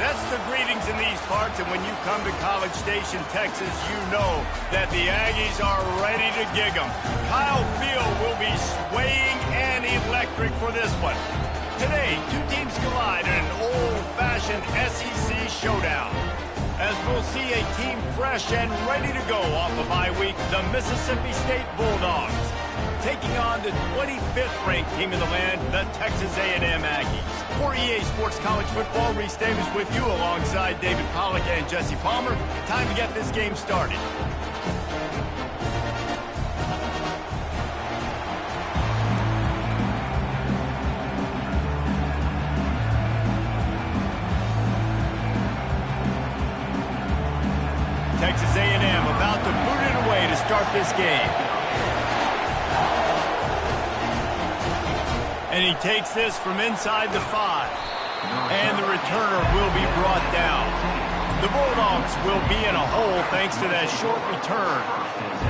That's the greetings in these parts, and when you come to College Station, Texas, you know that the Aggies are ready to gig 'em. Kyle Field will be swaying and electric for this one. Today, two teams collide in an old-fashioned SEC showdown. As we'll see a team fresh and ready to go off a bye week, the Mississippi State Bulldogs, taking on the 25th ranked team in the land, the Texas A&M Aggies. For EA Sports College Football, Reese Davis with you alongside David Pollack and Jesse Palmer. Time to get this game started. Texas A&M about to boot it away to start this game. And he takes this from inside the 5. And the returner will be brought down. The Bulldogs will be in a hole thanks to that short return.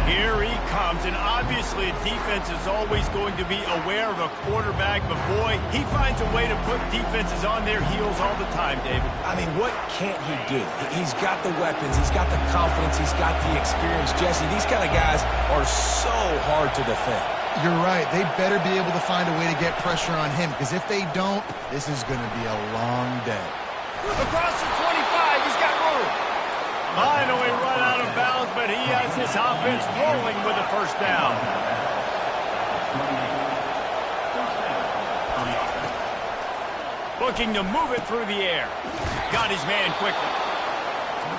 Here he comes, and obviously defense is always going to be aware of a quarterback, but boy, he finds a way to put defenses on their heels all the time, David. I mean, what can't he do? He's got the weapons, he's got the confidence, he's got the experience. Jesse, these kind of guys are so hard to defend. You're right. They better be able to find a way to get pressure on him, because if they don't, this is going to be a long day. Across the 25, he's got room. Finally run out of bounds, but he has this offense rolling with a first down. Looking to move it through the air. Got his man quickly.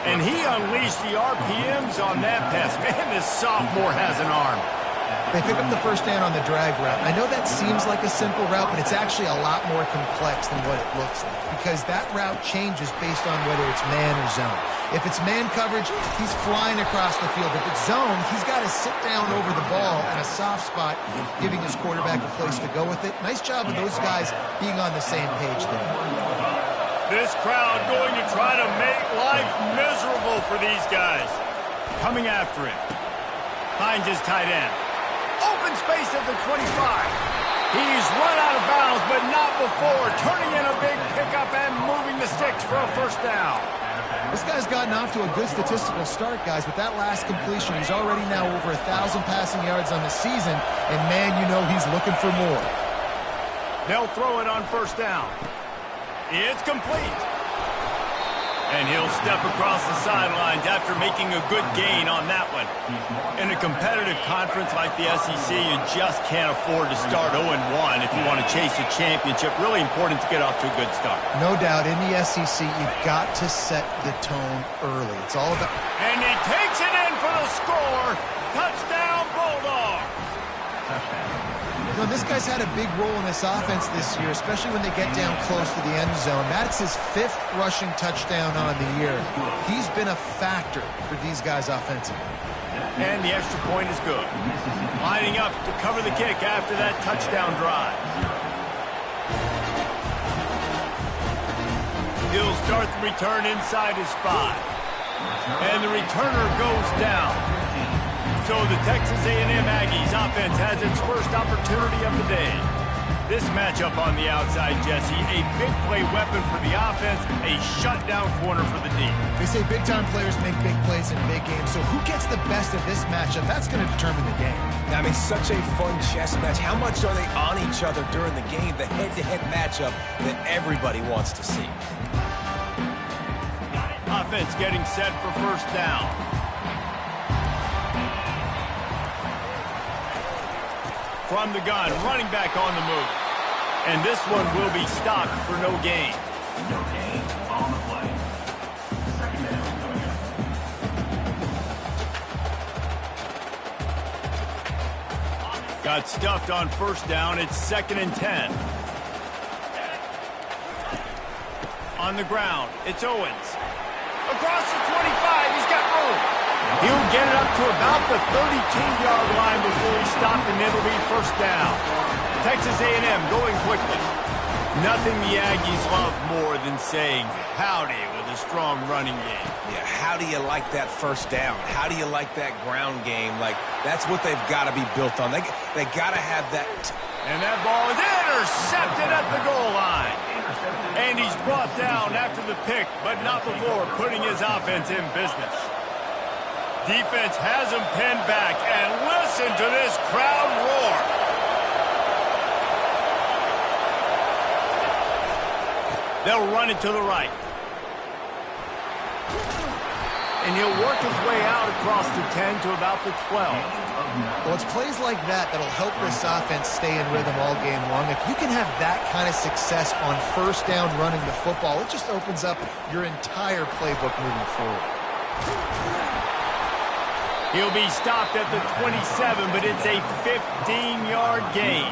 And he unleashed the RPMs on that pass. Man, this sophomore has an arm. They pick up the first down on the drag route. I know that seems like a simple route, but it's actually a lot more complex than what it looks like, because that route changes based on whether it's man or zone. If it's man coverage, he's flying across the field. If it's zone, he's got to sit down over the ball in a soft spot, giving his quarterback a place to go with it. Nice job of those guys being on the same page there. This crowd going to try to make life miserable for these guys. Coming after him. Finds his tight end. Open space at the 25. He's run out of bounds, but not before. Turning in a big pickup and moving the sticks for a first down. This guy's gotten off to a good statistical start, guys. With that last completion, he's already now over 1,000 passing yards on the season. And, man, you know he's looking for more. They'll throw it on first down. It's complete. And he'll step across the sidelines after making a good gain on that one. In a competitive conference like the SEC, you just can't afford to start 0-1 if you want to chase a championship. Really important to get off to a good start. No doubt, in the SEC, you've got to set the tone early. It's all about... And he takes it in for the score. Touchdown, Bulldog. You know, this guy's had a big role in this offense this year, especially when they get down close to the end zone. That's his 5th rushing touchdown on the year. He's been a factor for these guys offensively. And the extra point is good. Lining up to cover the kick after that touchdown drive. He'll start the return inside his 5. And the returner goes down. So the Texas A&M Aggies offense has its first opportunity of the day. This matchup on the outside, Jesse, a big play weapon for the offense, a shutdown corner for the D. They say big-time players make big plays in big games, so who gets the best of this matchup? That's going to determine the game. I mean, such a fun chess match. How much are they on each other during the game? The head-to-head matchup that everybody wants to see. Offense getting set for first down. From the gun, running back on the move. And this one will be stopped for no gain. No gain on the play. Second down. Got stuffed on first down. It's 2nd and 10. On the ground, it's Owens. Across the 25, he's got room. He'll get it up to about the 32-yard line before he's stopped, and it'll be first down. Texas A&M going quickly. Nothing the Aggies love more than saying howdy with a strong running game. Yeah, how do you like that first down? How do you like that ground game? Like, that's what they've got to be built on. They got to have that. And that ball is intercepted at the goal line. And he's brought down after the pick, but not before putting his offense in business. Defense has him pinned back, and listen to this crowd roar. They'll run it to the right. And he'll work his way out across the 10 to about the 12. Well, it's plays like that that'll help this offense stay in rhythm all game long. If you can have that kind of success on first down running the football, it just opens up your entire playbook moving forward. He'll be stopped at the 27, but it's a 15-yard gain.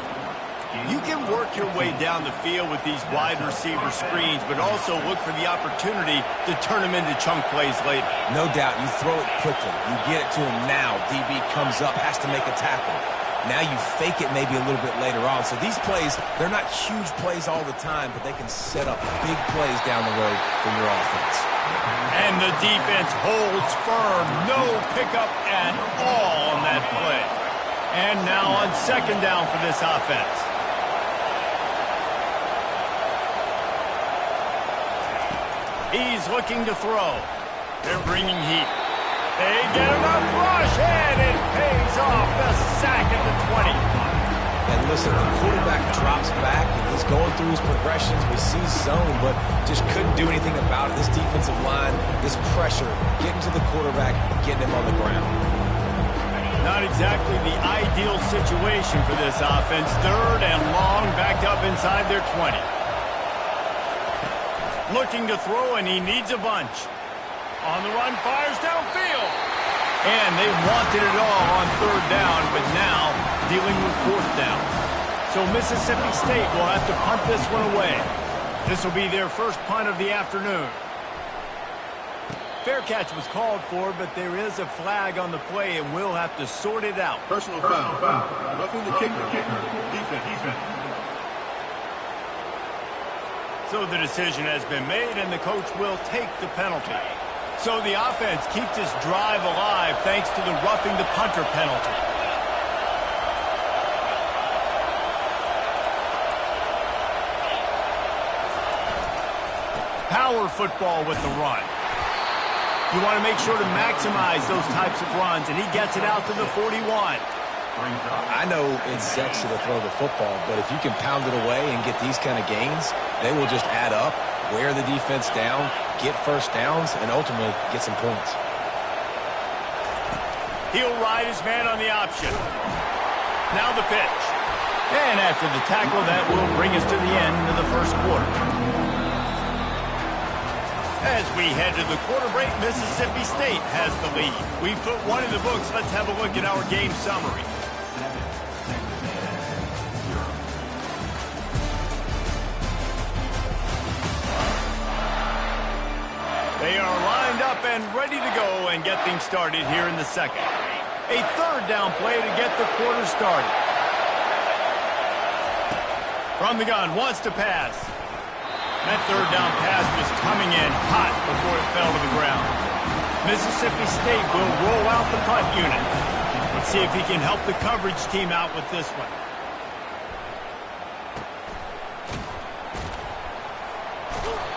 You can work your way down the field with these wide receiver screens, but also look for the opportunity to turn them into chunk plays later. No doubt, you throw it quickly. You get it to him now. DB comes up, has to make a tackle. Now you fake it maybe a little bit later on. So these plays, they're not huge plays all the time, but they can set up big plays down the road for your offense. And the defense holds firm. No pickup at all on that play. And now on second down for this offense. He's looking to throw. They're bringing heat. They get enough rush, and it pays off. The sack at the 20. And listen, the quarterback drops back, and he's going through his progressions. We see zone, but just couldn't do anything about it. This defensive line, this pressure, getting to the quarterback, getting him on the ground. Not exactly the ideal situation for this offense. Third and long, backed up inside their 20. Looking to throw, and he needs a bunch. On the run, fires downfield. And they wanted it all on third down, but now dealing with fourth down. So Mississippi State will have to punt this one away. This will be their first punt of the afternoon. Fair catch was called for, but there is a flag on the play, and we'll have to sort it out. Personal foul. Roughing the kicker. Defense. So the decision has been made, and the coach will take the penalty. So the offense keeps this drive alive thanks to the roughing the punter penalty. Power football with the run. You want to make sure to maximize those types of runs, and he gets it out to the 41. I know it's sexy to throw the football, but if you can pound it away and get these kind of gains, they will just add up, wear the defense down, get first downs, and ultimately get some points. He'll ride his man on the option. Now the pitch. And after the tackle, that will bring us to the end of the first quarter. As we head to the quarter break, Mississippi State has the lead. We've put one in the books. Let's have a look at our game summary. They are lined up and ready to go and get things started here in the second. A third down play to get the quarter started. From the gun, wants to pass. That third down pass was coming in hot before it fell to the ground. Mississippi State will roll out the punt unit. Let's see if he can help the coverage team out with this one.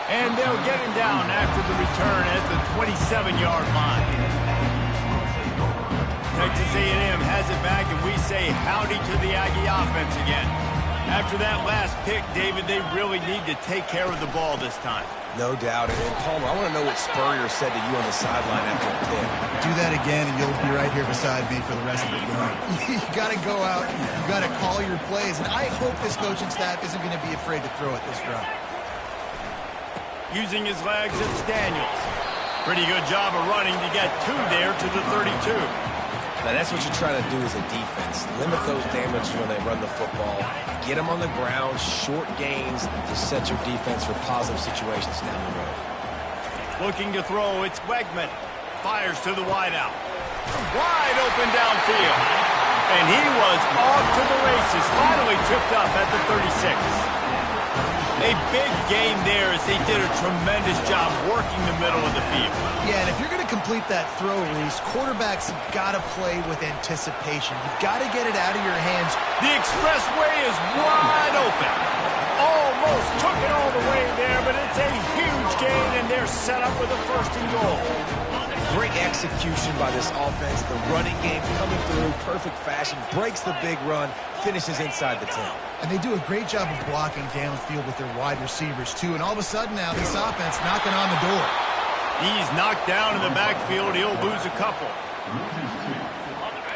And they'll get him down after the return at the 27-yard line. Texas A&M has it back, and we say howdy to the Aggie offense again. After that last pick, David, they really need to take care of the ball this time. No doubt. And Palmer, I want to know what Spurrier said to you on the sideline after the pick. Do that again, and you'll be right here beside me for the rest of the game. You got to go out. You got to call your plays. And I hope this coaching staff isn't going to be afraid to throw it this route. Using his legs, it's Daniels. Pretty good job of running to get two there to the 32. Now, that's what you're trying to do as a defense. Limit those damages when they run the football. Get them on the ground, short gains to set your defense for positive situations down the road. Looking to throw, it's Wegman. Fires to the wideout. Wide open downfield. And he was off to the races. Finally tripped up at the 36. A big gain there as they did a tremendous job working the middle of the field. Yeah, and if you're going to complete that throw, Reese, quarterbacks have got to play with anticipation. You've got to get it out of your hands. The expressway is wide open. All almost took it all the way there, but it's a huge gain, and they're set up with a 1st and goal. Great execution by this offense. The running game coming through, perfect fashion, breaks the big run, finishes inside the 10. And they do a great job of blocking downfield with their wide receivers, too. And all of a sudden now, this offense knocking on the door. He's knocked down in the backfield. He'll lose a couple.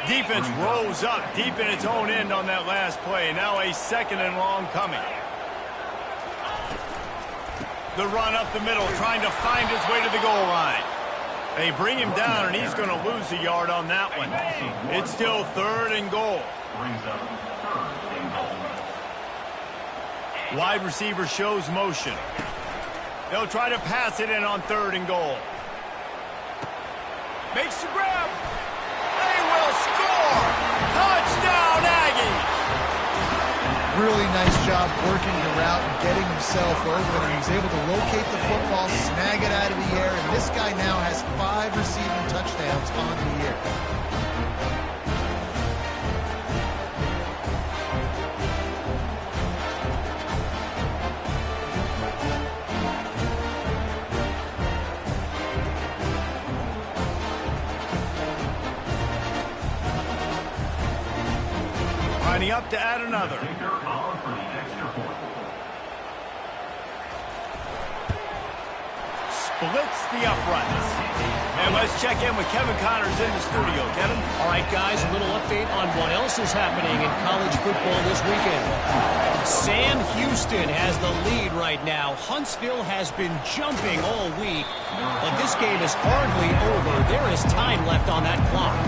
Defense rose up deep in its own end on that last play. Now a 2nd and long coming. The run up the middle, trying to find his way to the goal line. They bring him down, and he's going to lose a yard on that one. It's still 3rd and goal. Wide receiver shows motion. They'll try to pass it in on 3rd and goal. Makes the grab. They will score. Touchdown, Aggies. Really nice job working the route and getting himself open. And he was able to locate the football, snag it out of the air, and this guy now has 5 receiving touchdowns on the year. Lining up to add another. Splits the uprights. And let's check in with Kevin Connors in the studio. Kevin? All right, guys, a little update on what else is happening in college football this weekend. Sam Houston has the lead right now. Huntsville has been jumping all week, but this game is hardly over. There is time left on that clock.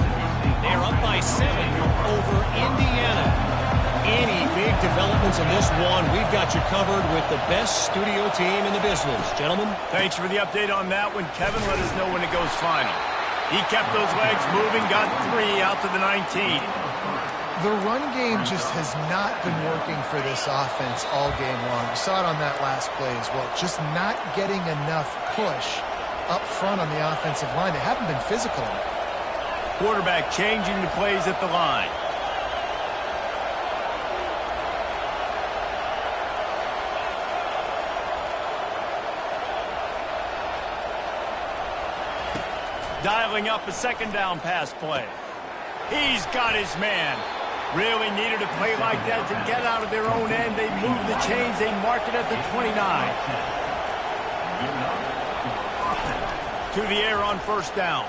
They're up by 7 over Indiana. Any big developments in this one, we've got you covered with the best studio team in the business. Gentlemen? Thanks for the update on that one. Kevin, let us know when it goes final. He kept those legs moving, got 3 out to the 19. The run game just has not been working for this offense all game long. You saw it on that last play as well. Just not getting enough push up front on the offensive line. They haven't been physical enough. Quarterback changing the plays at the line. Dialing up a 2nd down pass play. He's got his man. Really needed a play like that to get out of their own end. They move the chains. They mark it at the 29. To the air on 1st down.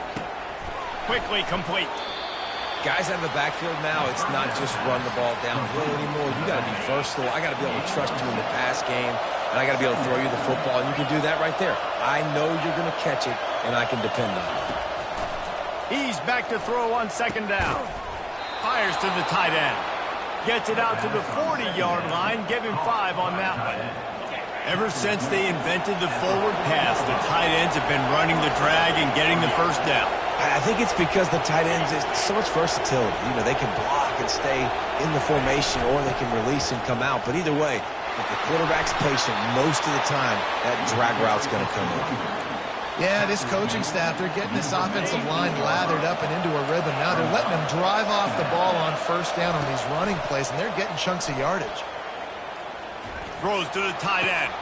Quickly complete. Guys out of the backfield now, it's not just run the ball downhill anymore. You got to be versatile. I got to be able to trust you in the pass game, and I got to be able to throw you the football, and you can do that right there. I know you're going to catch it, and I can depend on it. He's back to throw on 2nd down. Fires to the tight end. Gets it out to the 40-yard line. Give him 5 on that one. Ever since they invented the forward pass, the tight ends have been running the drag and getting the 1st down. I think it's because the tight ends is so much versatility. You know, they can block and stay in the formation, or they can release and come out. But either way, if the quarterback's patient, most of the time, that drag route's going to come in. Yeah, this coaching staff, they're getting this offensive line lathered up and into a rhythm. Now they're letting them drive off the ball on 1st down on these running plays, and they're getting chunks of yardage. Throws to the tight end.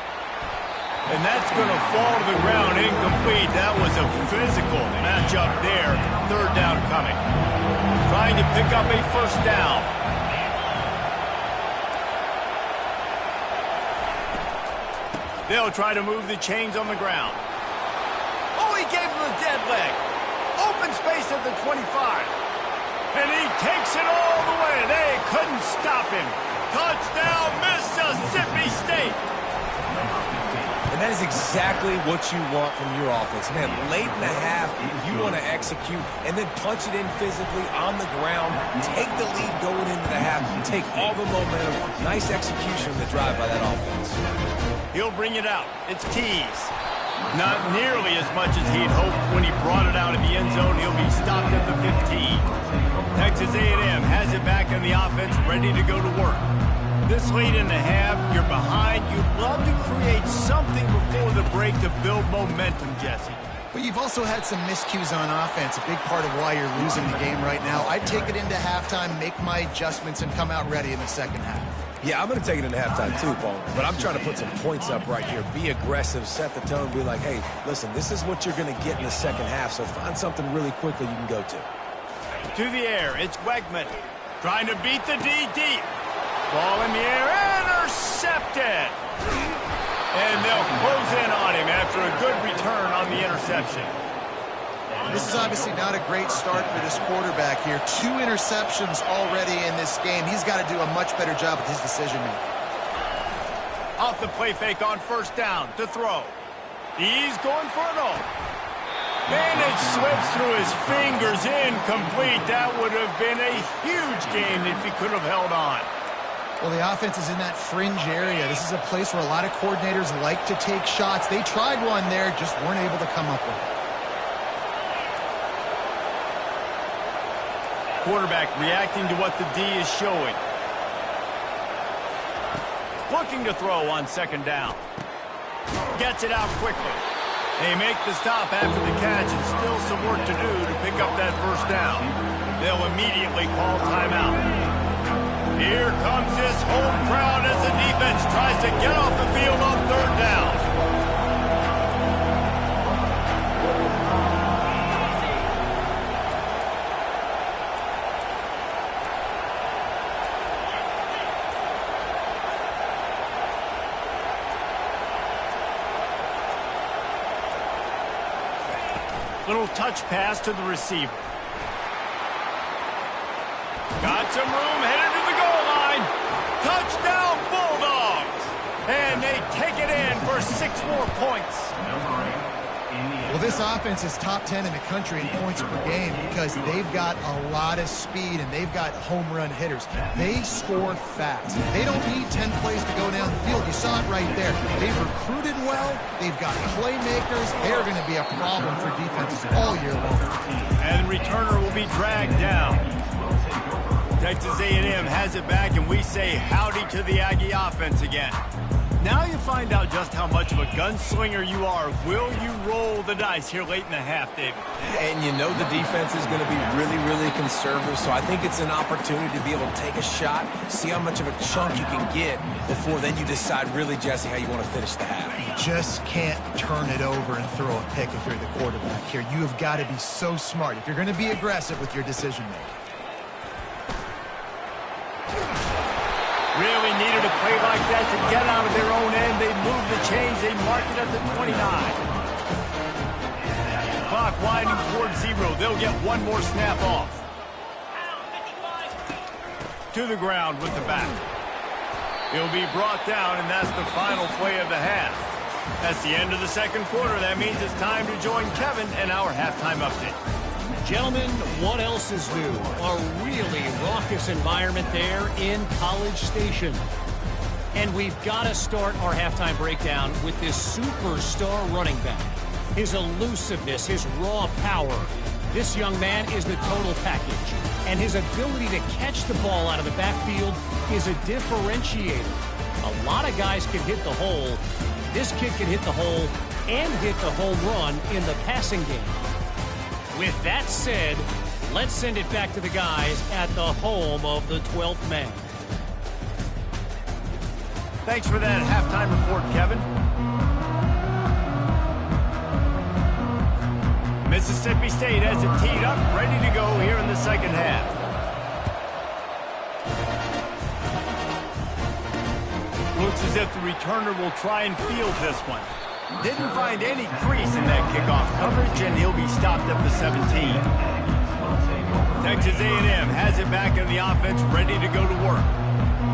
And that's going to fall to the ground incomplete. That was a physical matchup there. 3rd down coming. Trying to pick up a 1st down. They'll try to move the chains on the ground. Oh, he gave him a dead leg. Open space at the 25. And he takes it all the way. They couldn't stop him. Touchdown, Mississippi State. And that is exactly what you want from your offense. Man, late in the half, you want to execute and then punch it in physically on the ground, take the lead going into the half, take all the momentum. Nice execution of the drive by that offense. He'll bring it out. It's Tees. Not nearly as much as he'd hoped when he brought it out of the end zone. He'll be stopped at the 15. Texas A&M has it back in the offense, ready to go to work. This late in the half, you're behind. You'd love to create something before the break to build momentum, Jesse. But you've also had some miscues on offense, a big part of why you're losing the game right now. I'd take it into halftime, make my adjustments, and come out ready in the 2nd half. Yeah, I'm going to take it into halftime too, Paul. But I'm trying to put some points up right here. Be aggressive, set the tone, be like, hey, listen, this is what you're going to get in the second half, so find something really quickly you can go to. To the air, it's Wegman trying to beat the DD. Ball in the air, intercepted. And they'll close in on him after a good return on the interception. This is obviously not a great start for this quarterback here. 2 interceptions already in this game. He's got to do a much better job with his decision-making. Off the play fake on first down to throw. He's going for it all. And it slips through his fingers, incomplete. That would have been a huge game if he could have held on. Well, the offense is in that fringe area. This is a place where a lot of coordinators like to take shots. They tried one there, just weren't able to come up with it. Quarterback reacting to what the D is showing. Looking to throw on second down. Gets it out quickly. They make the stop after the catch and still some work to do to pick up that first down. They'll immediately call timeout. Here comes this home crowd as the defense tries to get off the field on third down. Little touch pass to the receiver. Got some room, headed to the goal line. Touchdown, Bulldogs! And they take it in for 6 more points. Well, this offense is top 10 in the country in points per game because they've got a lot of speed and they've got home run hitters. They score fast. They don't need 10 plays to go down the field. You saw it right there. They've recruited well. They've got playmakers. They're going to be a problem for defenses all year long. And the returner will be dragged down. Texas A&M has it back, and we say howdy to the Aggie offense again. Now you find out just how much of a gunslinger you are. Will you roll the dice here late in the half, David? And you know the defense is going to be really, really conservative, so I think it's an opportunity to be able to take a shot, see how much of a chunk you can get before then you decide really, Jesse, how you want to finish the half. You just can't turn it over and throw a pick if you're the quarterback here. You have got to be so smart if you're going to be aggressive with your decision-making. Really needed a play like that to get out of their own end. They move the chains. They mark it at the 29. Clock winding towards 0. They'll get one more snap off. To the ground with the back. He'll be brought down, and that's the final play of the half. That's the end of the second quarter. That means it's time to join Kevin and our halftime update. Gentlemen, what else is new? A really raucous environment there in College Station. And we've got to start our halftime breakdown with this superstar running back. His elusiveness, his raw power. This young man is the total package. And his ability to catch the ball out of the backfield is a differentiator. A lot of guys can hit the hole. This kid can hit the hole and hit the home run in the passing game. With that said, let's send it back to the guys at the home of the 12th man. Thanks for that halftime report, Kevin. Mississippi State has it teed up, ready to go here in the second half. Looks as if the returner will try and field this one. Didn't find any crease in that kickoff coverage, and he'll be stopped at the 17. Texas A&M has it back in the offense, ready to go to work.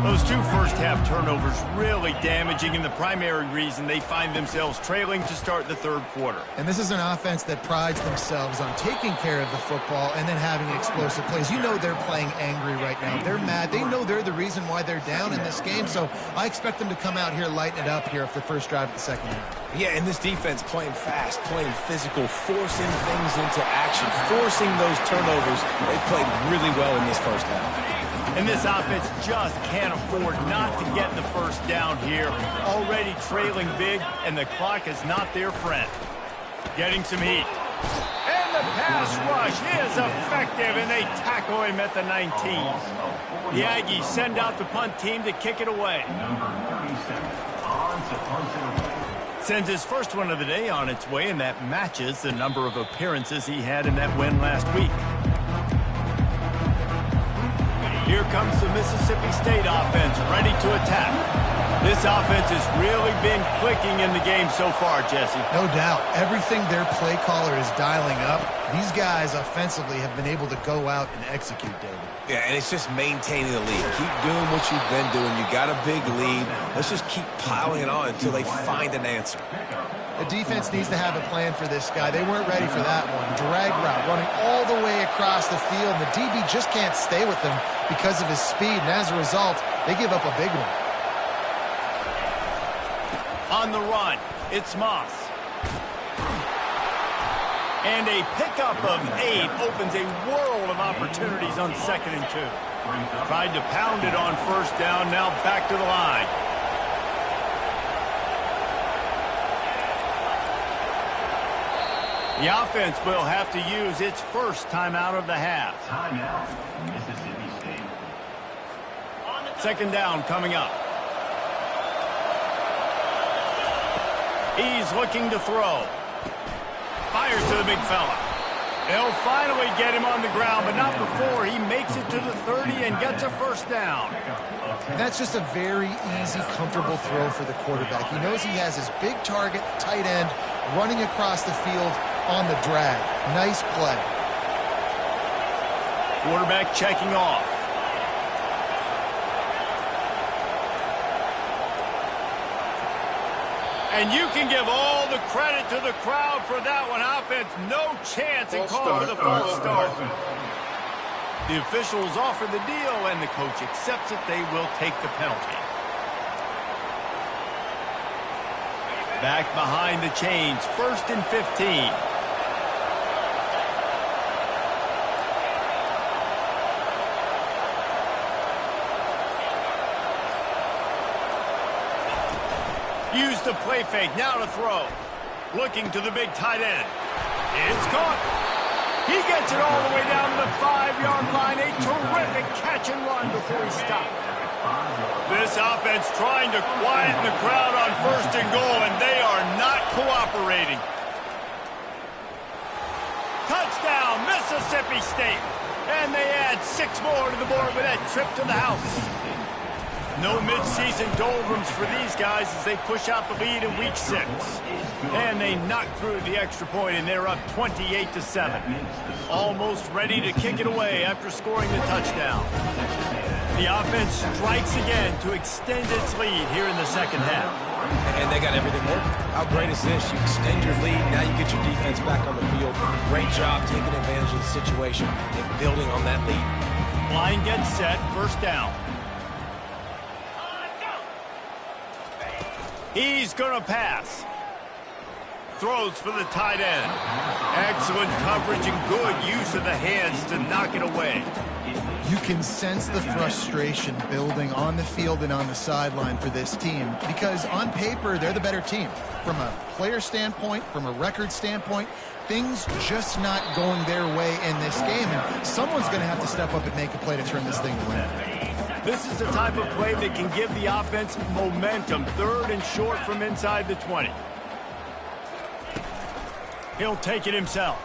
Those 2 first-half turnovers really damaging, and the primary reason they find themselves trailing to start the third quarter. And this is an offense that prides themselves on taking care of the football and then having explosive plays. You know they're playing angry right now. They're mad. They know they're the reason why they're down in this game, so I expect them to come out here, lighten it up here for the first drive of the second half. Yeah, and this defense playing fast, playing physical, forcing things into action, forcing those turnovers. They played really well in this first half. And this offense just can't afford not to get the first down here. Already trailing big, and the clock is not their friend. Getting some heat. And the pass rush is effective, and they tackle him at the 19. The Aggies send out the punt team to kick it away. Number 37 on to punt it away. Sends his first one of the day on its way, and that matches the number of appearances he had in that win last week. Here comes the Mississippi State offense, ready to attack. This offense has really been clicking in the game so far, Jesse. No doubt. Everything their play caller is dialing up, these guys offensively have been able to go out and execute, David. Yeah, and it's just maintaining the lead. Keep doing what you've been doing. You got a big lead. Let's just keep piling it on until they find an answer. The defense needs to have a plan for this guy. They weren't ready for that one. Drag route running all the way across the field. And the DB just can't stay with them because of his speed. And as a result, they give up a big one. On the run, it's Moss. And a pickup of 8 opens a world of opportunities on 2nd and 2. Tried to pound it on first down, now back to the line. The offense will have to use its first timeout of the half. Timeout, Mississippi State. 2nd down coming up. He's looking to throw. Fires to the big fella. They'll finally get him on the ground, but not before he makes it to the 30 and gets a first down. That's just a very easy, comfortable throw for the quarterback. He knows he has his big target, tight end, running across the field on the drag. Nice play. Quarterback checking off. And you can give all the credit to the crowd for that one. Offense, no chance and call for the false start. The officials offer the deal, and the coach accepts it. They will take the penalty. Back behind the chains, 1st and 15. Use the play fake, now to throw. Looking to the big tight end. It's caught. He gets it all the way down to the 5-yard line. A terrific catch and run before he stopped. This offense trying to quieten the crowd on 1st and goal, and they are not cooperating. Touchdown, Mississippi State. And they add 6 more to the board with that trip to the house. No midseason doldrums for these guys as they push out the lead in week 6. And they knock through the extra point, and they're up 28-7. Almost ready to kick it away after scoring the touchdown. The offense strikes again to extend its lead here in the 2nd half. And they got everything working. How great is this? You extend your lead, now you get your defense back on the field. Great job taking advantage of the situation and building on that lead. Line gets set, 1st down. He's going to pass. Throws for the tight end. Excellent coverage and good use of the hands to knock it away. You can sense the frustration building on the field and on the sideline for this team because on paper, they're the better team. From a player standpoint, from a record standpoint, things just not going their way in this game. And someone's going to have to step up and make a play to turn this thing around. This is the type of play that can give the offense momentum. 3rd and short from inside the 20. He'll take it himself.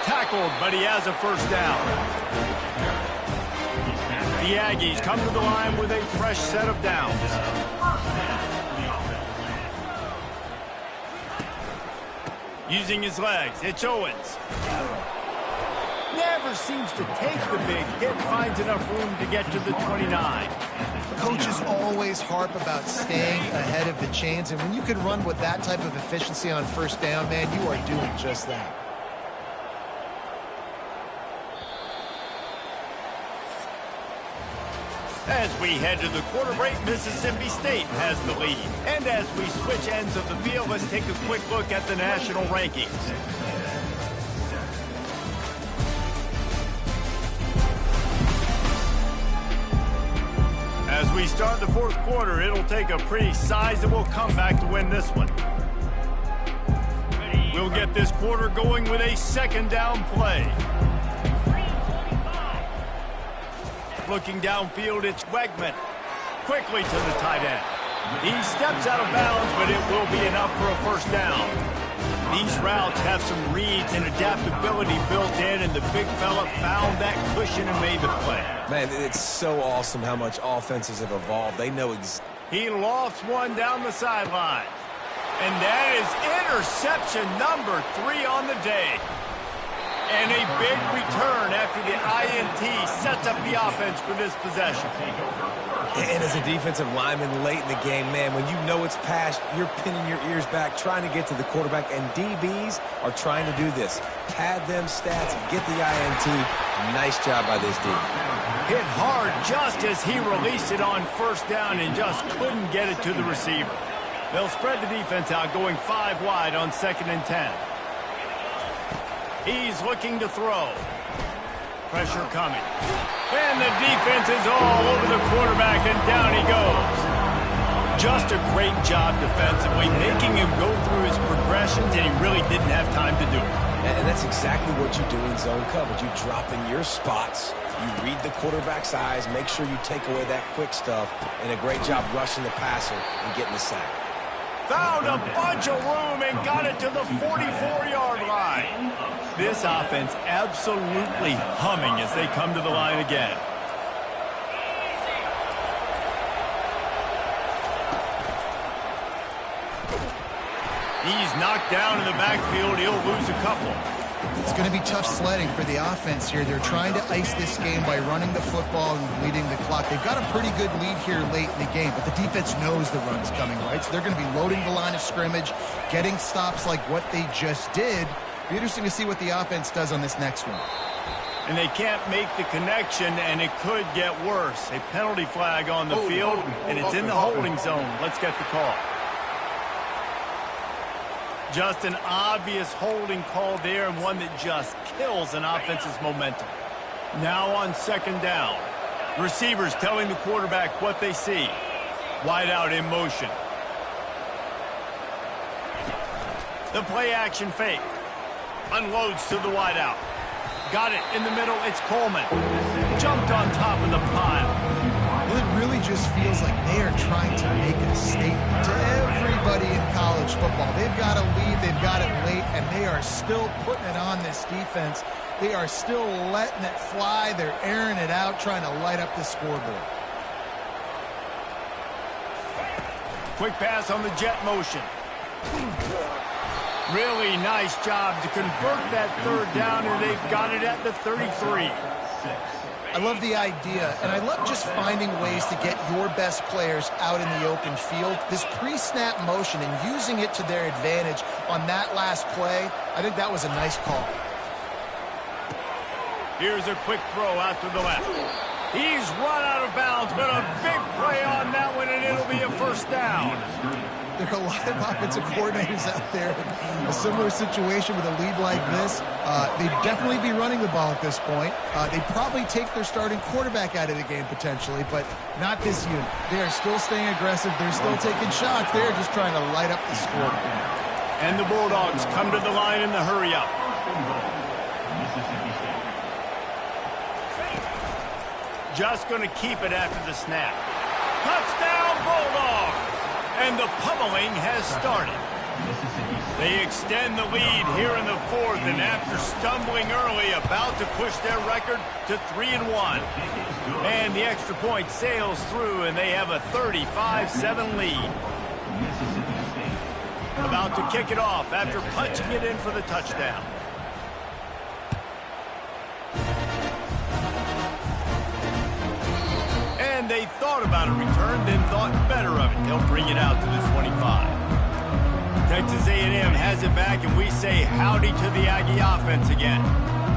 Tackled, but he has a 1st down. The Aggies come to the line with a fresh set of downs. Using his legs, it's Owens. Never seems to take the big hit, finds enough room to get to the 29. Coaches always harp about staying ahead of the chains, and when you can run with that type of efficiency on 1st down, man, you are doing just that. As we head to the quarter break, Mississippi State has the lead. And as we switch ends of the field, let's take a quick look at the national rankings. As we start the 4th quarter, it'll take a pretty sizable comeback to win this one. We'll get this quarter going with a second down play. Looking downfield, it's Wegman. Quickly to the tight end. He steps out of bounds, but it will be enough for a first down. These routes have some reads and adaptability built in, and the big fella found that cushion and made the play. Man, it's so awesome how much offenses have evolved. They know He lofts one down the sideline. And that is interception number 3 on the day. And a big return after the INT sets up the offense for this possession. And as a defensive lineman late in the game, man, when you know it's passed, you're pinning your ears back, trying to get to the quarterback, and DBs are trying to do this. Pad them stats, get the INT. Nice job by this D. Hit hard just as he released it on first down and just couldn't get it to the receiver. They'll spread the defense out, going 5 wide on 2nd and 10. He's looking to throw. Pressure coming. And the defense is all over the quarterback, and down he goes. Just a great job defensively, making him go through his progressions, and he really didn't have time to do it. And that's exactly what you do in zone coverage. You drop in your spots, you read the quarterback's eyes, make sure you take away that quick stuff, and a great job rushing the passer and getting the sack. Found a bunch of room and got it to the 44-yard line. This offense absolutely humming as they come to the line again. He's knocked down in the backfield. He'll lose a couple. It's going to be tough sledding for the offense here. They're trying to ice this game by running the football and leading the clock. They've got a pretty good lead here late in the game, but the defense knows the run's coming, right? So they're going to be loading the line of scrimmage, getting stops like what they just did. Be interesting to see what the offense does on this next one. And they can't make the connection, and it could get worse. A penalty flag on the field, and it's in the holding zone. Let's get the call. Just an obvious holding call there, and one that just kills an offense's momentum. Now on 2nd down. Receivers telling the quarterback what they see. Wide out in motion. The play action fake. Unloads to the wide out. Got it in the middle. It's Coleman. Jumped on top of the pile. Well, it really just feels like they are trying to make a statement to everybody in college football. They've got a lead, they've got it late, and they are still putting it on this defense. They are still letting it fly. They're airing it out, trying to light up the scoreboard. Quick pass on the jet motion. Really nice job to convert that 3rd down, and they've got it at the 33. I love the idea, and I love just finding ways to get your best players out in the open field. This pre-snap motion and using it to their advantage on that last play, I think that was a nice call. Here's a quick throw out to the left. He's run out of bounds, but a big play on that one, and it'll be a first down. There are a lot of offensive coordinators out there in a similar situation with a lead like this. They'd definitely be running the ball at this point. They'd probably take their starting quarterback out of the game potentially, but not this unit. They are still staying aggressive. They're still taking shots. They're just trying to light up the scoreboard. And the Bulldogs come to the line in the hurry-up. Just going to keep it after the snap. Touchdown, Bulldogs! And the pummeling has started. They extend the lead here in the 4th, and after stumbling early, about to push their record to 3-1. And the extra point sails through, and they have a 35-7 lead. About to kick it off after punching it in for the touchdown. And they thought about a return, then thought better of it. They'll bring it out to the 25. Texas A&M has it back, and we say howdy to the Aggie offense again.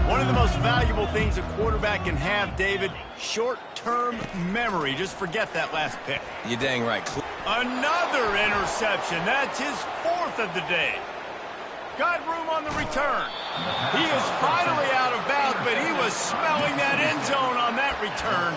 One of the most valuable things a quarterback can have, David, short-term memory. Just forget that last pick. You're dang right. Another interception. That's his 4th of the day. Got room on the return. He is finally out of bounds, but he was smelling that end zone on that return.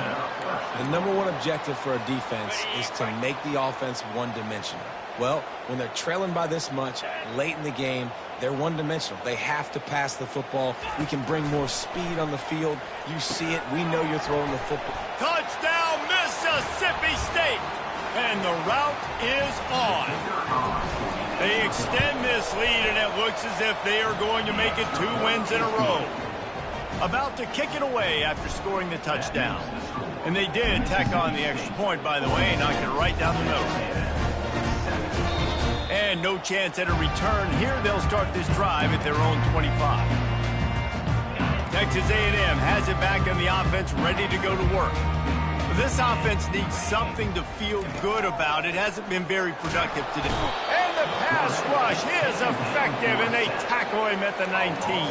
The #1 objective for a defense is to make the offense one-dimensional. Well, when they're trailing by this much late in the game, They're one-dimensional. They have to pass the football. We can bring more speed on the field. You see it. We know you're throwing the football. Touchdown, Mississippi State! And the route is on. They extend this lead, and it looks as if they are going to make it 2 wins in a row. About to kick it away after scoring the touchdown. And they did tack on the extra point, by the way, knocked it right down the middle. And no chance at a return. Here they'll start this drive at their own 25. Texas A&M has it back on the offense, ready to go to work. This offense needs something to feel good about. It hasn't been very productive today. And the pass rush is effective, and they tackle him at the 19.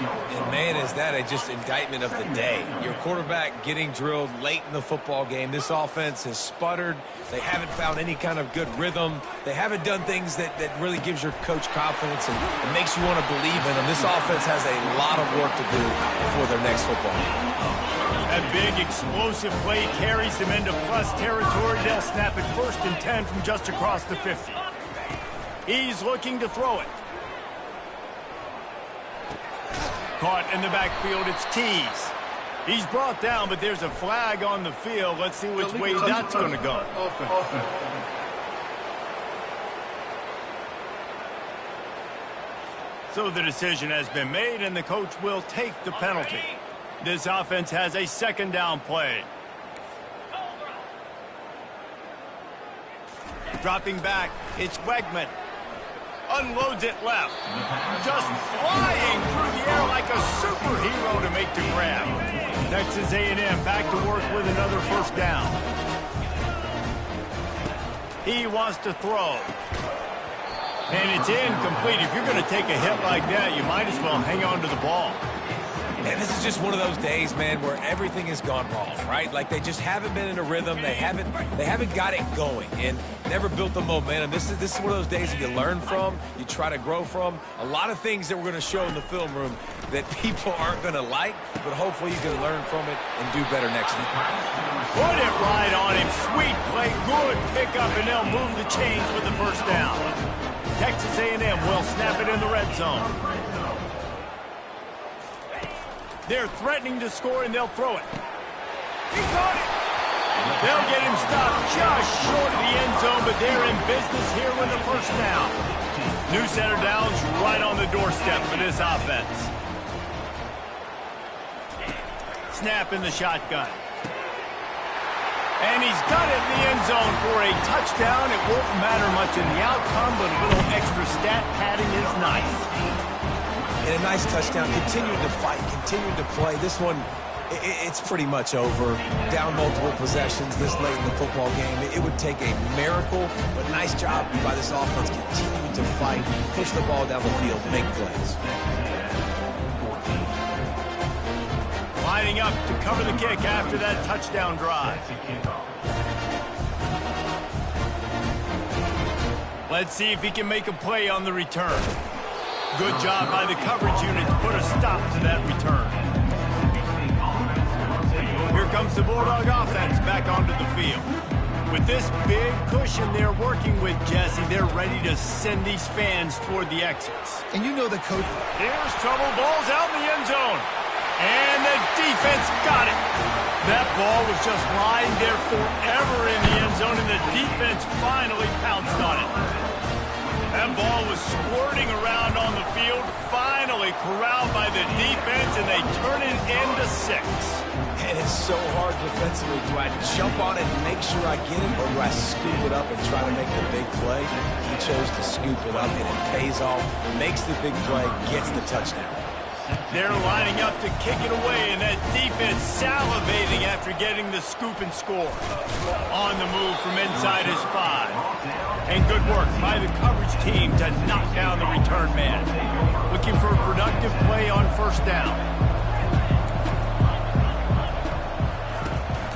And, man, is that just indictment of the day. Your quarterback getting drilled late in the football game. This offense has sputtered. They haven't found any kind of good rhythm. They haven't done things that really gives your coach confidence and makes you want to believe in them. This offense has a lot of work to do before their next football game. That big explosive play carries them into plus territory. They'll snap it 1st and 10 from just across the 50. He's looking to throw it. Caught in the backfield, it's Tees. He's brought down, but there's a flag on the field. Let's see which way that's going to go. So the decision has been made, and the coach will take the penalty. This offense has a 2nd down play. Dropping back, it's Wegman. Unloads it left. Just flying through the air like a superhero to make the grab. Texas A&M back to work with another 1st down. He wants to throw. And it's incomplete. If you're going to take a hit like that, you might as well hang on to the ball. And this is just one of those days, man, where everything has gone wrong, right? Like they just haven't been in a rhythm. They haven't got it going and never built the momentum. This is one of those days that you learn from, you try to grow from. A lot of things that we're going to show in the film room that people aren't going to like, but hopefully you can learn from it and do better next week. Put it right on him. Sweet play, good pickup, and they'll move the chains with the 1st down. Texas A&M will snap it in the red zone. They're threatening to score, and they'll throw it. He caught it. They'll get him stopped just short of the end zone, but they're in business here with the 1st down. New center downs right on the doorstep for this offense. Snap in the shotgun. And he's got it in the end zone for a touchdown. It won't matter much in the outcome, but a little extra stat padding is nice. And a nice touchdown, continuing to fight, continuing to play. This one, it's pretty much over. Down multiple possessions this late in the football game. It would take a miracle, but nice job by this offense continuing to fight, push the ball down the field, make plays. Lining up to cover the kick after that touchdown drive. Let's see if he can make a play on the return. Good job by the coverage unit to put a stop to that return. Here comes the Bulldog offense back onto the field. With this big cushion they're working with, Jesse, they're ready to send these fans toward the exits. And you know the coach. Here's trouble. Ball's out in the end zone. And the defense got it. That ball was just lying there forever in the end zone, and the defense finally pounced on it. That ball was squirting around on the field, finally corralled by the defense, and they turn it into 6. And it's so hard defensively. Do I jump on it and make sure I get it, or do I scoop it up and try to make the big play? He chose to scoop it up, and it pays off, makes the big play, gets the touchdown. They're lining up to kick it away, and that defense salivating after getting the scoop and score. On the move from inside his 5. And good work by the coverage team to knock down the return man. Looking for a productive play on 1st down.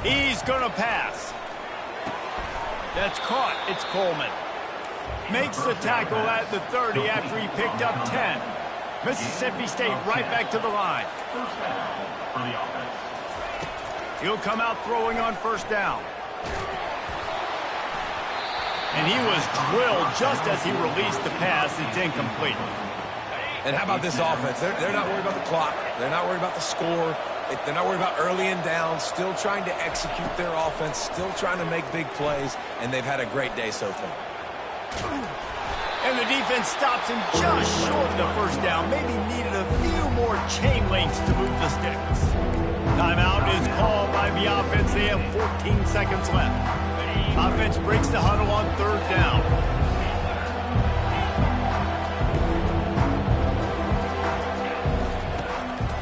He's going to pass. That's caught. It's Coleman. Makes the tackle at the 30 after he picked up 10. Mississippi State right back to the line. He'll come out throwing on 1st down. And he was drilled just as he released the pass. It's incomplete. And how about this offense? They're not worried about the clock. They're not worried about the score. They're not worried about early and down, still trying to execute their offense, still trying to make big plays, and they've had a great day so far. And the defense stops him just short of the first down. Maybe needed a few more chain links to move the sticks. Timeout is called by the offense. They have 14 seconds left. Offense breaks the huddle on third down.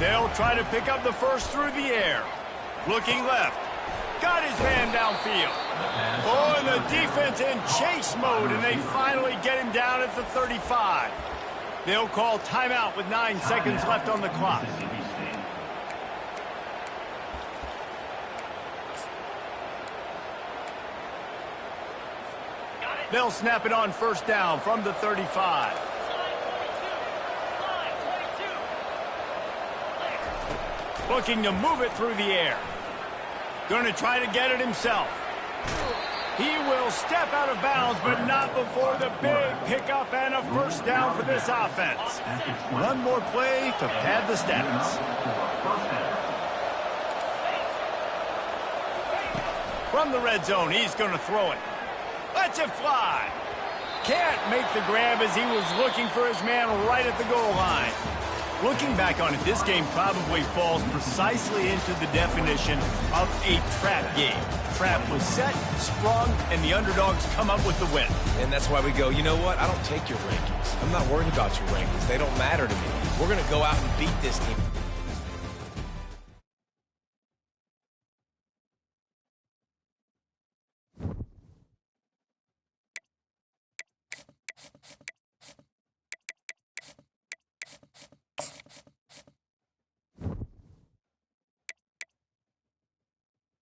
They'll try to pick up the first through the air. Looking left. Got his man downfield. Oh, and the defense in chase mode, and they finally get him down at the 35. They'll call timeout with 9 seconds left on the clock. They'll snap it on first down from the 35. Looking to move it through the air. Going to try to get it himself. He will step out of bounds, but not before the big pickup and a first down for this offense. One more play to pad the stats. From the red zone, he's going to throw it. Lets it fly. Can't make the grab as he was looking for his man right at the goal line. Looking back on it, this game probably falls precisely into the definition of a trap game. Trap was set, sprung, and the underdogs come up with the win. And that's why we go, you know what? I don't take your rankings. I'm not worried about your rankings. They don't matter to me. We're going to go out and beat this team.